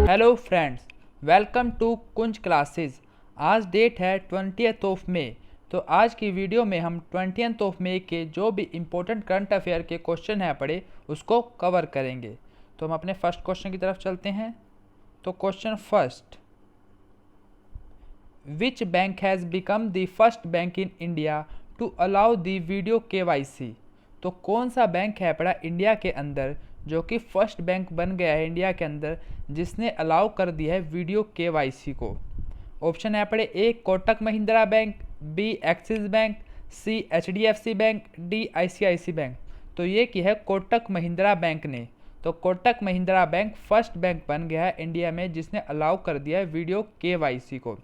Hello friends, welcome to Kunj classes. आज date है 20th of May. तो आज की वीडियो में हम 20th ऑफ मई के जो भी इम्पोर्टेंट करंट अफेयर के क्वेश्चन हैं पढ़े उसको कवर करेंगे। तो हम अपने फर्स्ट क्वेश्चन की तरफ चलते हैं। तो question first, which bank has become the first bank in India to allow the video KYC। तो कौन सा बैंक है पड़ा इंडिया के अंदर जो कि फर्स्ट बैंक बन गया है इंडिया के अंदर जिसने अलाउ कर दिया है वीडियो KYC को। ऑप्शन है पड़े A Kotak Mahindra bank, B Axis bank, C HDFC bank, D ICICI bank. तो ये की है कोटक महिंद्रा बैंक ने। तो Kotak Mahindra bank first bank बन गया है इंडिया में जिसने अलाउ कर दिया है वीडियो KYC को।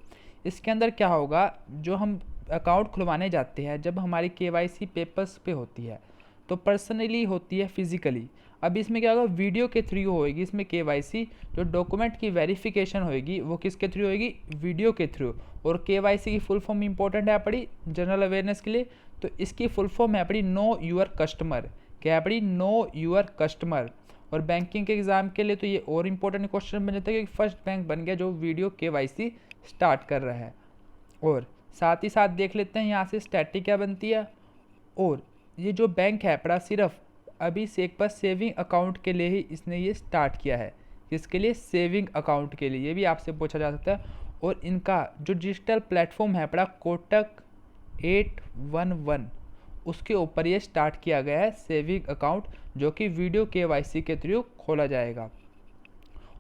इसके अंदर क्या होगा, जो हम अकाउंट खुलवाने जाते हैं जब हमारी KYC पेपर्स पे होती है तो पर्सनली होती है फिजिकली। अब इसमें क्या होगा, वीडियो के थ्रू होएगी। इसमें KYC जो डॉक्यूमेंट की वेरिफिकेशन होएगी वो किसके थ्रू होएगी, वीडियो के थ्रू। और KYC की फुल फॉर्म इंपॉर्टेंट है पड़ी जनरल अवेयरनेस के लिए। तो इसकी फुल फॉर्म है पड़ी नो यूर कस्टमर। क्या है पड़ी, नो यूर कस्टमर। और बैंकिंग के एग्जाम के लिए तो ये और इम्पोर्टेंट क्वेश्चन बन जाता है कि फर्स्ट बैंक बन गया जो वीडियो KYC स्टार्ट कर रहा है। और साथ ही साथ देख लेते हैं यहाँ से स्टैटिक क्या बनती है। और ये जो बैंक है पड़ा सिर्फ अभी से एक बार सेविंग अकाउंट के लिए ही इसने ये स्टार्ट किया है। किसके लिए, सेविंग अकाउंट के लिए। ये भी आपसे पूछा जा सकता है। और इनका जो डिजिटल प्लेटफॉर्म है पड़ा कोटक 811 उसके ऊपर ये स्टार्ट किया गया है सेविंग अकाउंट जो कि वीडियो KYC के थ्रू खोला जाएगा।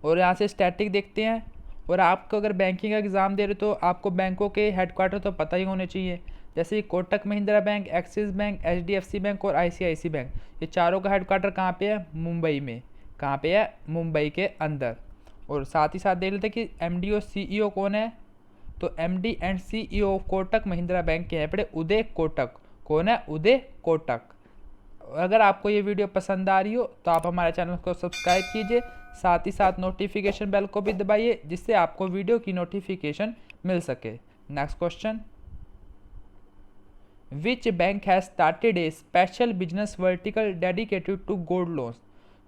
और यहाँ से स्टैटिक देखते हैं। और आपको अगर बैंकिंग का एग्ज़ाम दे रहे तो आपको बैंकों के हेडक्वार्टर तो पता ही होने चाहिए। जैसे Kotak Mahindra bank, axis bank, HDFC bank और ICICI बैंक, ये चारों का हेडक्वार्टर कहाँ पे है, मुंबई में। कहाँ पे है, मुंबई के अंदर। और साथ ही साथ देख लेते हैं कि MD और CEO कौन है। तो MD and CEO of Kotak Mahindra bank के हैं पड़े उदय कोटक। कौन है, उदय कोटक। अगर आपको ये वीडियो पसंद आ रही हो तो आप हमारे चैनल को सब्सक्राइब कीजिए, साथ ही साथ नोटिफिकेशन बेल को भी दबाइए जिससे आपको वीडियो की नोटिफिकेशन मिल सके। Next question, which bank has started a special business vertical dedicated to gold loans.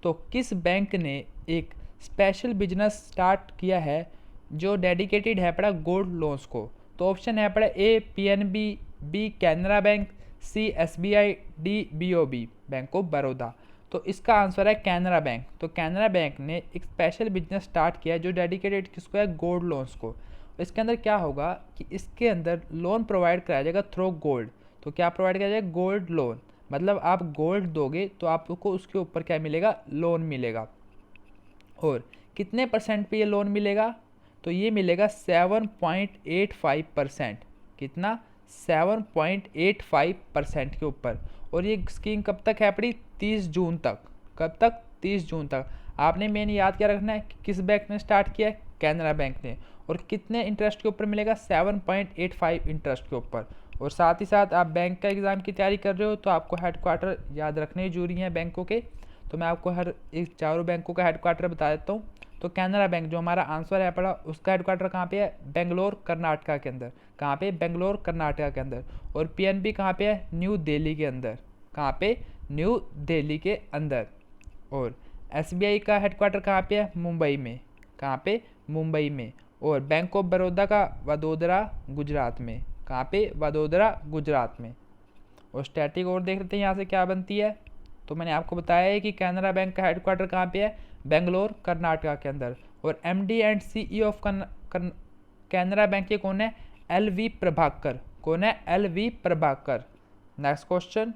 तो किस बैंक ने एक स्पेशल बिजनेस स्टार्ट किया है जो डेडिकेटेड है पड़ा गोल्ड लोन्स को। तो ऑप्शन है पड़ा A PNB, B Canara bank, C SBI, D BOB bank of Baroda. तो इसका आंसर है कैनरा बैंक। तो कैनरा बैंक ने एक स्पेशल बिजनेस स्टार्ट किया जो डेडिकेटेड किसको है, गोल्ड लोन्स को। इसके अंदर क्या होगा कि इसके अंदर लोन प्रोवाइड कराया जाएगा थ्रू गोल्ड। तो क्या प्रोवाइड किया जाएगा, गोल्ड लोन। मतलब आप गोल्ड दोगे तो आपको उसके ऊपर क्या मिलेगा, लोन मिलेगा। और कितने परसेंट पे ये लोन मिलेगा, तो ये मिलेगा 7.85%। कितना, 7.85% के ऊपर। और ये स्कीम कब तक है पड़ी, 30 जून तक। कब तक, 30 जून तक। आपने मेन याद क्या रखना है कि किस बैंक ने स्टार्ट किया है, कैनरा बैंक ने। और कितने इंटरेस्ट के ऊपर मिलेगा, 7.85 इंटरेस्ट के ऊपर। और साथ ही साथ आप बैंक का एग्ज़ाम की तैयारी कर रहे हो तो आपको हेडक्वार्टर याद रखने जरूरी हैं बैंकों के। तो मैं आपको हर एक चारों बैंकों का हेडक्वार्टर बता देता हूँ। तो कैनरा बैंक जो हमारा आंसर है पड़ा उसका हेडक्वार्टर कहाँ पे है, बेंगलोर कर्नाटका के अंदर। कहाँ पे, बेंगलोर कर्नाटका के अंदर। और PNB कहाँ पे है, न्यू दिल्ली के अंदर। कहाँ पे, न्यू दिल्ली के अंदर। और SBI का हेडक्वार्टर कहाँ पे है, मुंबई में। कहाँ पे, मुंबई में। और बैंक ऑफ बड़ौदा का वडोदरा गुजरात में। कहाँ पे, वडोदरा गुजरात में। और स्टैटिक और देख लेते हैं यहाँ से क्या बनती है। तो मैंने आपको बताया है कि कैनरा बैंक का हेडक्वार्टर कहाँ पे है, बेंगलोर कर्नाटका के अंदर। और MD and CEO of Canara bank के कौन है, LV प्रभाकर। कौन है, LV Prabhakar. Next question,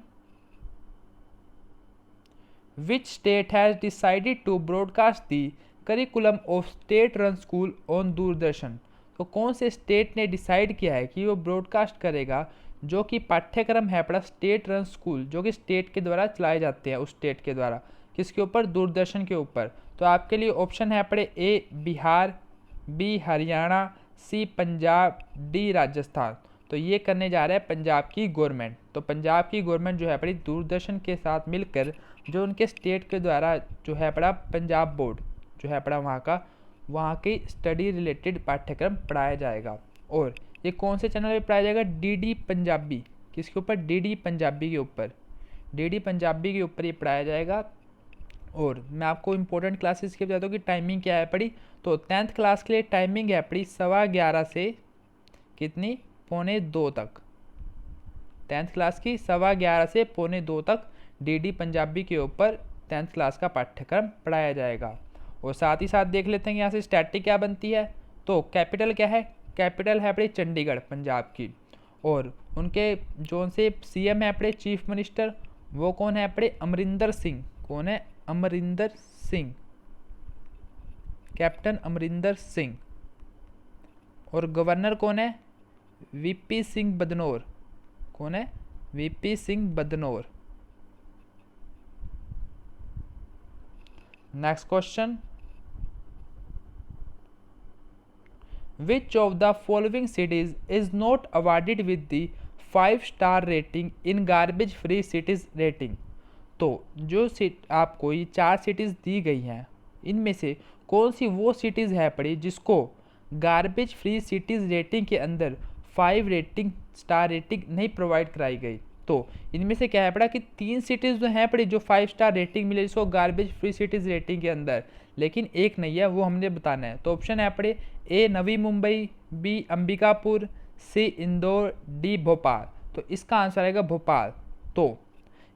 which state has decided to broadcast the curriculum of state run school on Doordarshan. तो कौन से स्टेट ने डिसाइड किया है कि वो ब्रॉडकास्ट करेगा जो कि पाठ्यक्रम है पड़ा स्टेट रन स्कूल जो कि स्टेट के द्वारा चलाए जाते हैं, उस स्टेट के द्वारा। किसके ऊपर, दूरदर्शन के ऊपर। तो आपके लिए ऑप्शन है पड़े ए बिहार, बी हरियाणा, सी पंजाब, डी राजस्थान। तो ये करने जा रहा है पंजाब की गवर्नमेंट। तो पंजाब की गवर्नमेंट जो है पड़ी दूरदर्शन के साथ मिलकर जो उनके स्टेट के द्वारा जो है पड़ा पंजाब बोर्ड जो है पड़ा वहाँ की स्टडी रिलेटेड पाठ्यक्रम पढ़ाया जाएगा। और ये कौन से चैनल पे पढ़ाया जाएगा, DD पंजाबी। किसके ऊपर, DD पंजाबी के ऊपर। DD पंजाबी के ऊपर ये पढ़ाया जाएगा। और मैं आपको इंपॉर्टेंट क्लासेस के बताता हूँ कि टाइमिंग क्या है पड़ी। तो 10th क्लास के लिए टाइमिंग है पड़ी 11:15 से कितनी, 1:45 तक। 10th क्लास की 11:15 से 1:45 तक डीडी पंजाबी के ऊपर 10th क्लास का पाठ्यक्रम पढ़ाया जाएगा। और साथ ही साथ देख लेते हैं कि यहाँ से स्टैटिक क्या बनती है। तो कैपिटल क्या है, कैपिटल है अपने चंडीगढ़ पंजाब की। और उनके जो से सीएम है अपने चीफ मिनिस्टर, वो कौन है अपने अमरिंदर सिंह। कौन है, अमरिंदर सिंह, कैप्टन अमरिंदर सिंह। और गवर्नर कौन है, वीपी सिंह बदनौर। कौन है, VP Singh Badnore. Next question, which of the following cities is not awarded with the 5 star rating in garbage free cities rating. तो जो आपको ये 4 सिटीज़ दी गई हैं, इनमें से कौन सी वो सिटीज़ है पड़ी जिसको गार्बेज फ्री सिटीज़ रेटिंग के अंदर 5 स्टार रेटिंग नहीं प्रोवाइड कराई गई। तो इनमें से क्या है पड़ा कि 3 सिटीज़ जो हैं पड़ी जो 5 स्टार रेटिंग मिले जिसको गार्बेज फ्री सिटीज़ रेटिंग के अंदर, लेकिन एक नहीं है, वो हमने बताना है। तो ऑप्शन है पड़े ए नवी मुंबई, बी अंबिकापुर, सी इंदौर, डी भोपाल। तो इसका आंसर आएगा भोपाल। तो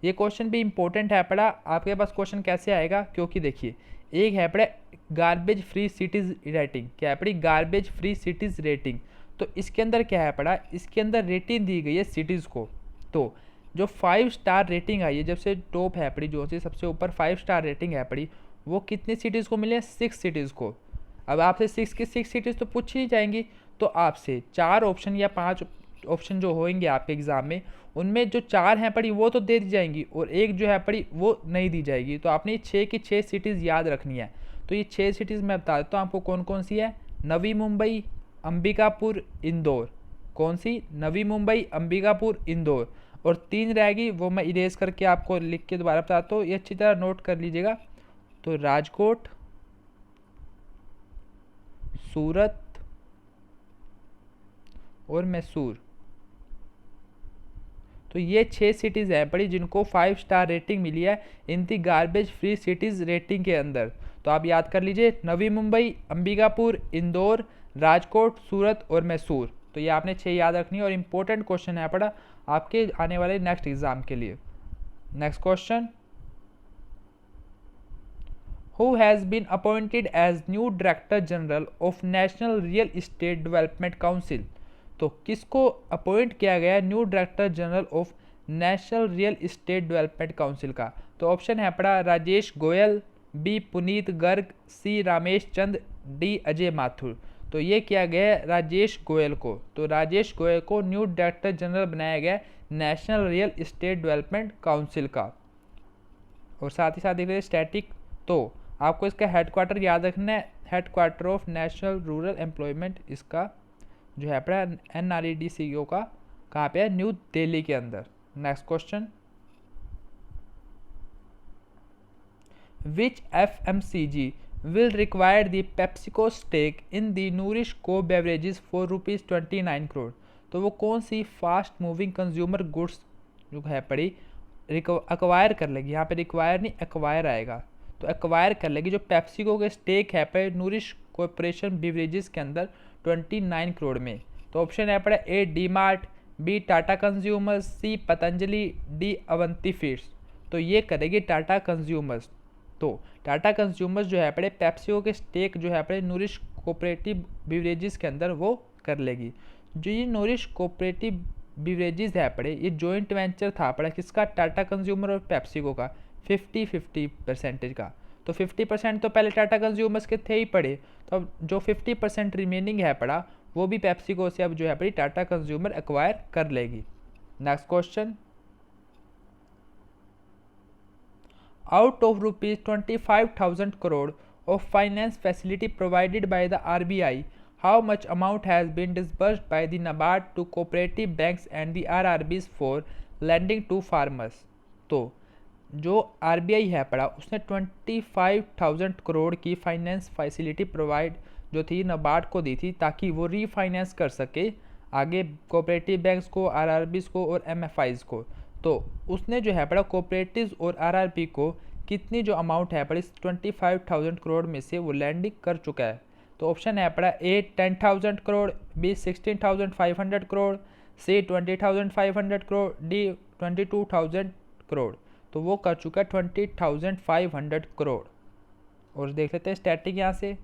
ये क्वेश्चन भी इंपॉर्टेंट है पड़ा, आपके पास क्वेश्चन कैसे आएगा, क्योंकि देखिए एक है पड़ा गार्बेज फ्री सिटीज़ रेटिंग, क्या है पड़ी, गार्बेज फ्री सिटीज़ रेटिंग। तो इसके अंदर क्या है पड़ा, इसके अंदर रेटिंग दी गई है सिटीज़ को। तो जो 5 स्टार रेटिंग आई है, जब से टॉप है पड़ी, जो से सबसे ऊपर 5 स्टार रेटिंग है पड़ी, वो कितनी सिटीज़ को मिले, 6 सिटीज़ को। अब आपसे 6 की 6 सिटीज़ तो पूछी ही जाएंगी, तो आपसे 4 ऑप्शन या 5 ऑप्शन जो होंगे आपके एग्ज़ाम में, उनमें जो 4 हैं पड़ी वो तो दे दी जाएंगी और एक जो है पड़ी वो नहीं दी जाएगी। तो आपने 6 की 6 सिटीज़ याद रखनी है। तो ये 6 सिटीज़ मैं बता देता हूँ आपको कौन कौन सी है। नवी मुंबई, अंबिकापुर, इंदौर। कौन सी, नवी मुंबई, अंबिकापुर, इंदौर। और 3 रहेगी, वो मैं इरेज करके आपको लिख के दोबारा बताता हूँ, ये अच्छी तरह नोट कर लीजिएगा। तो राजकोट, सूरत और मैसूर। तो ये 6 सिटीज़ हैं पड़ी जिनको 5 स्टार रेटिंग मिली है इन दी गार्बेज फ्री सिटीज़ रेटिंग के अंदर। तो आप याद कर लीजिए, नवी मुंबई, अंबिकापुर, इंदौर, राजकोट, सूरत और मैसूर। तो ये आपने 6 याद रखनी है और इंपॉर्टेंट क्वेश्चन है पड़ा आपके आने वाले नेक्स्ट एग्जाम के लिए। Next question, who has been appointed as new Director General of National Real Estate Development Council। तो किसको अपॉइंट किया गया new director general of national real estate development council का। तो ऑप्शन है पड़ा राजेश गोयल, बी पुनीत गर्ग, सी रामेश चंद, डी अजय माथुर। तो ये किया गया राजेश गोयल को। तो राजेश गोयल को न्यू डायरेक्टर जनरल बनाया गया national real estate development council का। और साथ ही साथ देख रहे स्टैटिक, तो आपको इसका हेडक्वार्टर याद रखना है, headquarter of national rural employment, इसका जो है अपना NREDCO का कहाँ पे है, न्यू दिल्ली के अंदर। Next question, which FMCG will require the PepsiCo stake in the Nourishco beverages for ₹29 crore. तो वो कौन सी फास्ट मूविंग कंज्यूमर गुड्स जो है पड़ी अक्वायर कर लेगी, यहाँ पे रिक्वायर नहीं एक्वायर आएगा। तो एक्वायर कर लेगी जो पेप्सिको के स्टेक है पे नूरिश कॉर्पोरेशन बिवरेजेस के अंदर 29 करोड़ में। तो ऑप्शन है पड़ा A DMart, B Tata consumers, C Patanjali, D Avanti feeds. तो ये करेगी टाटा कंज्यूमर्स। तो टाटा कंज्यूमर्स जो है पड़े पेप्सिको के स्टेक जो है पड़े नूरिश कोऑपरेटिव बिवरेजेस के अंदर वो कर लेगी। जो ये नूरिश कोऑपरेटिव बिवरेजेस है पड़े ये जॉइंट वेंचर था पड़ा किसका, टाटा कंज्यूमर और पेप्सिको का 50-50% का। तो 50% तो पहले टाटा कंज्यूमर्स के थे ही पड़े, तो अब जो 50% रिमेनिंग है पड़ा वो भी पेप्सिको से अब जो है पड़ी टाटा कंज्यूमर एक्वायर कर लेगी। Next question, out of ₹25,000 crore of finance facility provided by the RBI, how much amount has been disbursed by the NABARD to cooperative banks and the RRBs for lending to farmers। तो जो RBI है पड़ा उसने 25,000 करोड़ की finance facility provide जो थी NABARD को दी थी ताकि वो रीफाइनेंस कर सके आगे कोऑपरेटिव बैंक्स को, RRBs को और MFIs को। तो उसने जो है पड़ा कोऑपरेटिव्स और RRB को कितनी जो अमाउंट है पड़ी 25,000 करोड़ में से वो लैंडिंग कर चुका है। तो ऑप्शन है पड़ा ए 10,000 करोड़, बी 16,500 करोड़, सी 20,500 करोड़, डी 22,000 करोड़। तो वो कर चुका है 20,500 करोड़। और देख लेते हैं स्टैटिक यहाँ से।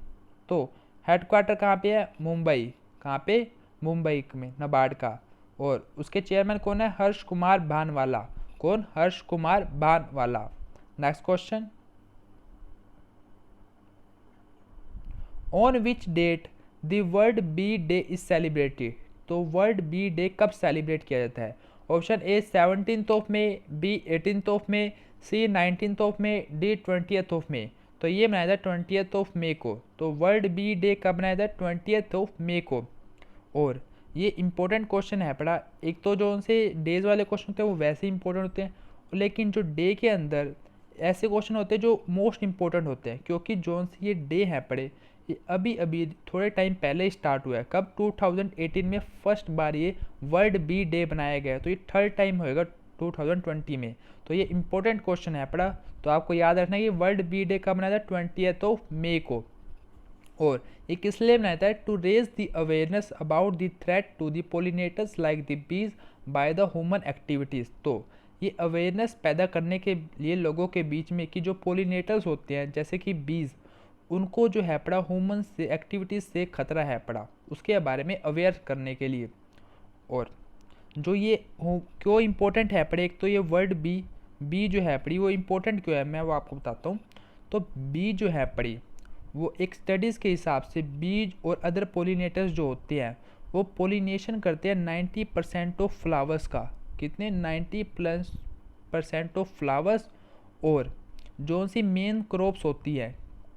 तो हेडक्वार्टर कहाँ पे है? मुंबई। कहाँ पे? मुंबई में, नाबार्ड का। और उसके चेयरमैन कौन है? हर्ष कुमार भानवाला। कौन? Harsh Kumar Bhanwala. Next question, on which date the world bee day is celebrated? तो वर्ल्ड बी डे कब सेलिब्रेट किया जाता है? Option A 17th of May, B 18th of May, C 19th of May, D 20th of May. तो ये मनाया जाता है 20th ऑफ मे को। तो वर्ल्ड बी डे कब मनाया जाता है? 20th ऑफ मे को। और ये इंपॉर्टेंट क्वेश्चन है पड़ा। एक तो जो उनसे डेज वाले क्वेश्चन होते हैं वो वैसे ही इंपॉर्टेंट होते हैं, लेकिन जो डे के अंदर ऐसे क्वेश्चन होते हैं जो मोस्ट इंपॉर्टेंट होते हैं, क्योंकि जो से ये डे है पड़े ये अभी अभी थोड़े टाइम पहले ही स्टार्ट हुआ है। कब? 2018 में फर्स्ट बार ये वर्ल्ड बी डे बनाया गया है। तो ये थर्ड टाइम होएगा 2020 में। तो ये इंपॉर्टेंट क्वेश्चन है पड़ा। तो आपको याद रखना है कि वर्ल्ड बी डे कब बनाया था? 20th ऑफ मे को। और ये किस लिए बनाया था? To raise the awareness about the threat to the pollinators like the bees by the human activities. तो ये अवेयरनेस पैदा करने के लिए लोगों के बीच में कि जो पोलिनेटर्स होते हैं जैसे कि बीज, उनको जो है पड़ा ह्यूमन से एक्टिविटीज़ से खतरा है पड़ा, उसके बारे में अवेयर करने के लिए। और जो ये क्यों इम्पोर्टेंट है पड़े, एक तो ये वर्ड बी जो है पड़ी वो इम्पोर्टेंट क्यों है मैं वो आपको बताता हूँ। तो बी जो है पड़ी वो एक स्टडीज़ के हिसाब से बीज और अदर पोलिनेटर्स जो होते हैं वो पोलिनेशन करते हैं 90% ऑफ फ्लावर्स का। कितने? 90% ऑफ फ्लावर्स। और जो सी मेन क्रॉप्स होती है,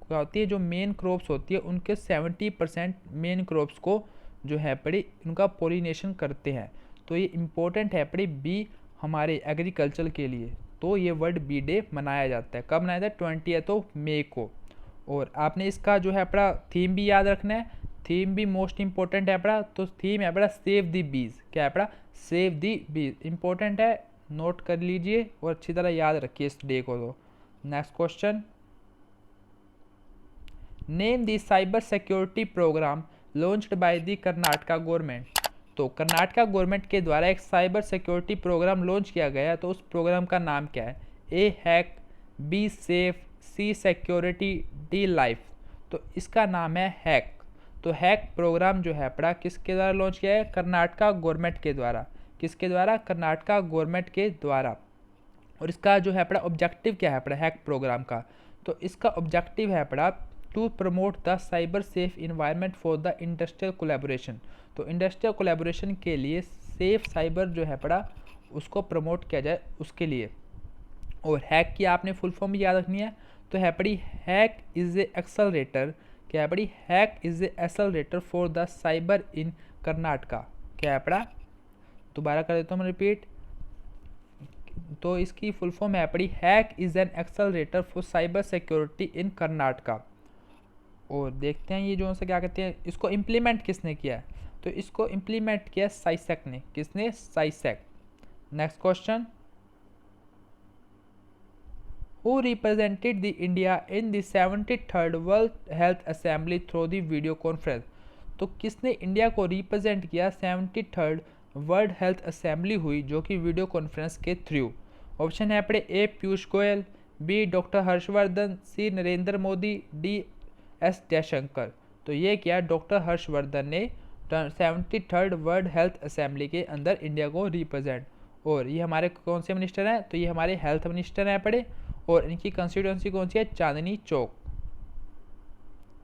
क्या होती है? जो मेन क्रॉप्स होती है उनके 70% मेन क्रॉप्स को जो है पड़ी उनका पोलिनेशन करते हैं। तो ये इम्पोर्टेंट है पड़ी बी हमारे एग्रीकल्चर के लिए। तो ये वर्ल्ड बी डे मनाया जाता है। कब मनाया जाता है? 20th ऑफ मे को। और आपने इसका जो है अपना थीम भी याद रखना है। थीम भी मोस्ट इंपॉर्टेंट है अपना। तो थीम है अपना सेव द बीज। क्या है अपना? Save the bees. इंपॉर्टेंट है, नोट कर लीजिए और अच्छी तरह याद रखिए इस डे को। तो next question, name the cyber security programme launched by the Karnataka government. तो कर्नाटका गवर्नमेंट के द्वारा एक साइबर सिक्योरिटी प्रोग्राम लॉन्च किया गया, तो उस प्रोग्राम का नाम क्या है? A hack, B safe, C security, D life. तो इसका नाम है हैक। तो हैक प्रोग्राम जो है पड़ा किसके द्वारा लॉन्च किया है? कर्नाटका गवर्नमेंट के द्वारा। किसके द्वारा? कर्नाटका गवर्नमेंट के द्वारा। और इसका जो है पड़ा ऑब्जेक्टिव क्या है पड़ा हैक प्रोग्राम का? तो इसका ऑब्जेक्टिव है पड़ा to promote the cyber safe environment for the industrial collaboration. तो इंडस्ट्रियल कोलैबोरेशन के लिए सेफ साइबर जो है पड़ा उसको प्रमोट किया जाए उसके लिए। और हैक की आपने फुल फॉर्म भी याद रखनी है। तो है पड़ी हैक इज ए एक्सेलरेटर। क्या है पड़ी? Hack is a accelerator for the cyber in Karnataka. क्या है पड़ा? दोबारा कर देता हूँ मैं रिपीट। तो इसकी फुल फॉर्म है पड़ी hack is an accelerator for cyber security in Karnataka. और देखते हैं ये जो से क्या कहते हैं, इसको इम्प्लीमेंट किसने किया है? तो इसको इम्प्लीमेंट किया साइसेक ने। किसने? CySecK. Next question, who represented the India in the 73rd world health assembly through the video conference. तो किसने इंडिया को रिप्रेजेंट किया? 73rd वर्ल्ड हेल्थ असेंबली हुई जो कि वीडियो कॉन्फ्रेंस के थ्रू। ऑप्शन है पड़े ए पीयूष गोयल, बी डॉक्टर हर्षवर्धन, सी नरेंद्र मोदी, डी एस जयशंकर। तो ये किया डॉक्टर हर्षवर्धन ने 73rd वर्ल्ड हेल्थ असेंबली के अंदर इंडिया को रिप्रेजेंट। और ये हमारे कौन से मिनिस्टर हैं? तो ये हमारे हेल्थ मिनिस्टर हैं पड़े। और इनकी कंस्टिट्यूंसी कौन सी है? Chandni Chowk.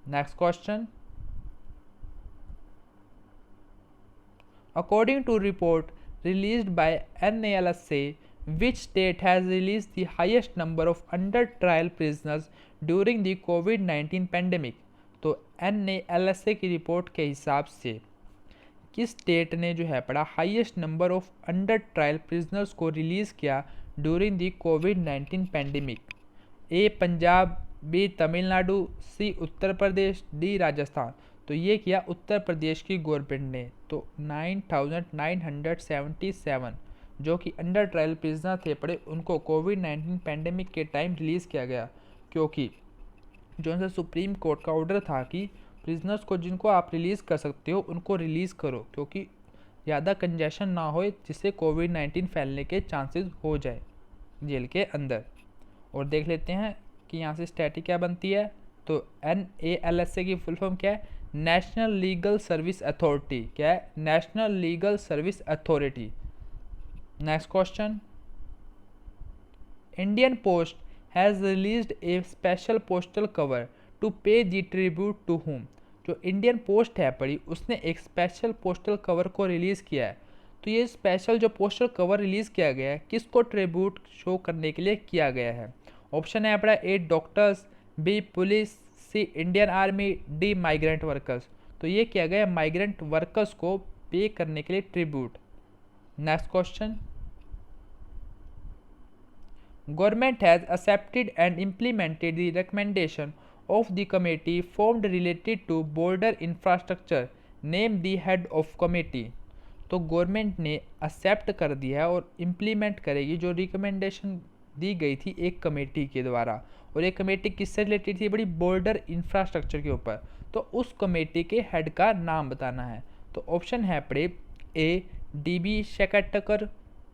Next question, according to report released by NALSA, which state has released the highest number of under trial prisoners during the COVID-19 pandemic? तो NALSA की रिपोर्ट के हिसाब से किस स्टेट ने जो है पड़ा highest number of under trial prisoners को रिलीज़ किया ड्यूरिंग दी कोविड-19 pandemic? A Punjab, B Tamil Nadu, C Uttar Pradesh, D Rajasthan. तो ये किया उत्तर प्रदेश की गवर्नमेंट ने। तो 9,977 जो कि अंडर ट्रायल प्रिजनर थे पड़े उनको कोविड-19 पैंडेमिक के टाइम रिलीज़ किया गया, क्योंकि जो सा सुप्रीम कोर्ट का ऑर्डर था कि प्रिजनर्स को जिनको आप रिलीज़ कर सकते हो उनको रिलीज़ करो, क्योंकि ज़्यादा कंजेशन ना हो जिससे कोविड-19 फैलने के चांसेस हो जाए जेल के अंदर। और देख लेते हैं कि यहाँ से स्टैटी क्या बनती है। तो NALSA की फुल फॉर्म क्या है? National legal service authority. क्या है? National legal service authority. Next question, Indian post has released a special postal cover to pay the tribute to whom. जो इंडियन पोस्ट है पड़ी उसने एक स्पेशल पोस्टल कवर को रिलीज़ किया है। तो ये स्पेशल जो पोस्टल कवर रिलीज़ किया गया है किसको ट्रिब्यूट शो करने के लिए किया गया है? ऑप्शन है अपना A doctors, B police, C Indian army, D migrant workers. तो ये किया गया माइग्रेंट वर्कर्स को पे करने के लिए tribute. Next question, government has accepted and implemented the recommendation of the committee formed related to border infrastructure. Name the head of committee. तो गवर्नमेंट ने एक्सेप्ट कर दिया है और इम्प्लीमेंट करेगी जो रिकमेंडेशन दी गई थी एक कमेटी के द्वारा, और एक कमेटी किससे रिलेटेड थी? बड़ी बॉर्डर इंफ्रास्ट्रक्चर के ऊपर। तो उस कमेटी के हेड का नाम बताना है। तो ऑप्शन है पड़े ए DB शेकटकर,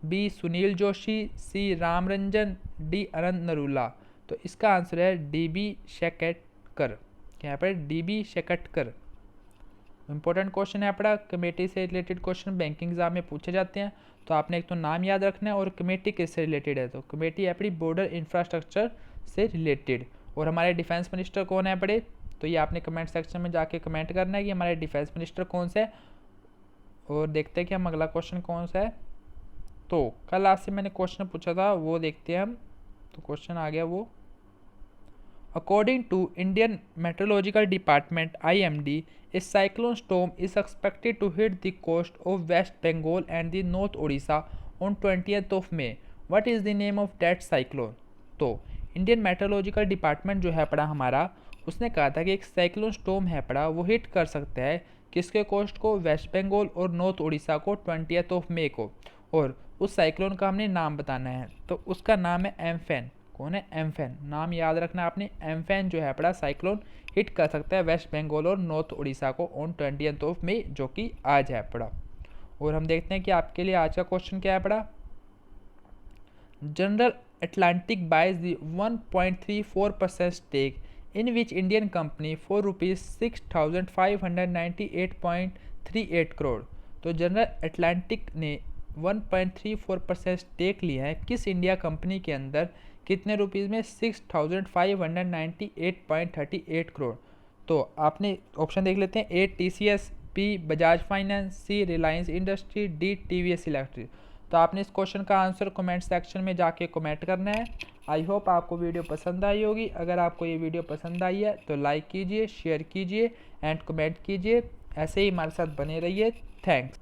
बी सुनील जोशी, सी रामरंजन, डी अनंत नरूला। तो इसका आंसर है DB शेकटकर। यहाँ पर DB शेकटकर। इंपॉर्टेंट क्वेश्चन है अपना, कमेटी से रिलेटेड क्वेश्चन बैंकिंग एग्जाम में पूछे जाते हैं। तो आपने एक तो नाम याद रखना है और कमेटी किससे रिलेटेड है। तो कमेटी अपनी बॉर्डर इंफ्रास्ट्रक्चर से रिलेटेड। और हमारे डिफेंस मिनिस्टर कौन है पड़े? तो ये आपने कमेंट सेक्शन में जाके कमेंट करना है कि हमारे डिफेंस मिनिस्टर कौन से है। और देखते हैं कि हम अगला क्वेश्चन कौन सा है। तो कल आपसे मैंने क्वेश्चन पूछा था वो देखते हैं हम। तो क्वेश्चन आ गया वो, according to Indian meteorological department IMD, a cyclone storm is expected to hit the coast of West Bengal and the North Odisha on 20th of May. What is the name of that cyclone? तो Indian meteorological department जो है पड़ा हमारा, उसने कहा था कि एक साइक्लोन स्टॉर्म है पड़ा वो हिट कर सकता है किसके कोस्ट को? वेस्ट बंगाल और नॉर्थ उड़ीसा को 20th of May को। और उस साइक्लोन का हमने नाम बताना है। तो उसका नाम है एम्फेन। कौन है? एम्फेन। नाम याद रखना आपने। एम्फेन जो है पड़ा साइक्लोन हिट कर सकता है वेस्ट बंगाल और नॉर्थ उड़ीसा को ऑन 20th of May, जो कि आज है पड़ा। और हम देखते हैं कि आपके लिए आज का क्वेश्चन क्या है पड़ा। General Atlantic buys the 1.34% stake in which Indian company for ₹6,598.38 crore. तो जनरल अटलांटिक ने 1.34% स्टेक लिया है किस इंडिया कंपनी के अंदर? कितने रुपीज़ में? 6,598.38 करोड़। तो आपने ऑप्शन देख लेते हैं। A TCS, B Bajaj finance, C Reliance industry, D TVS electric. तो आपने इस क्वेश्चन का आंसर कमेंट सेक्शन में जाके कमेंट करना है। आई होप आपको वीडियो पसंद आई होगी। अगर आपको ये वीडियो पसंद आई है तो लाइक कीजिए, शेयर कीजिए एंड कमेंट कीजिए। ऐसे ही हमारे साथ बने रहिए। थैंक्स।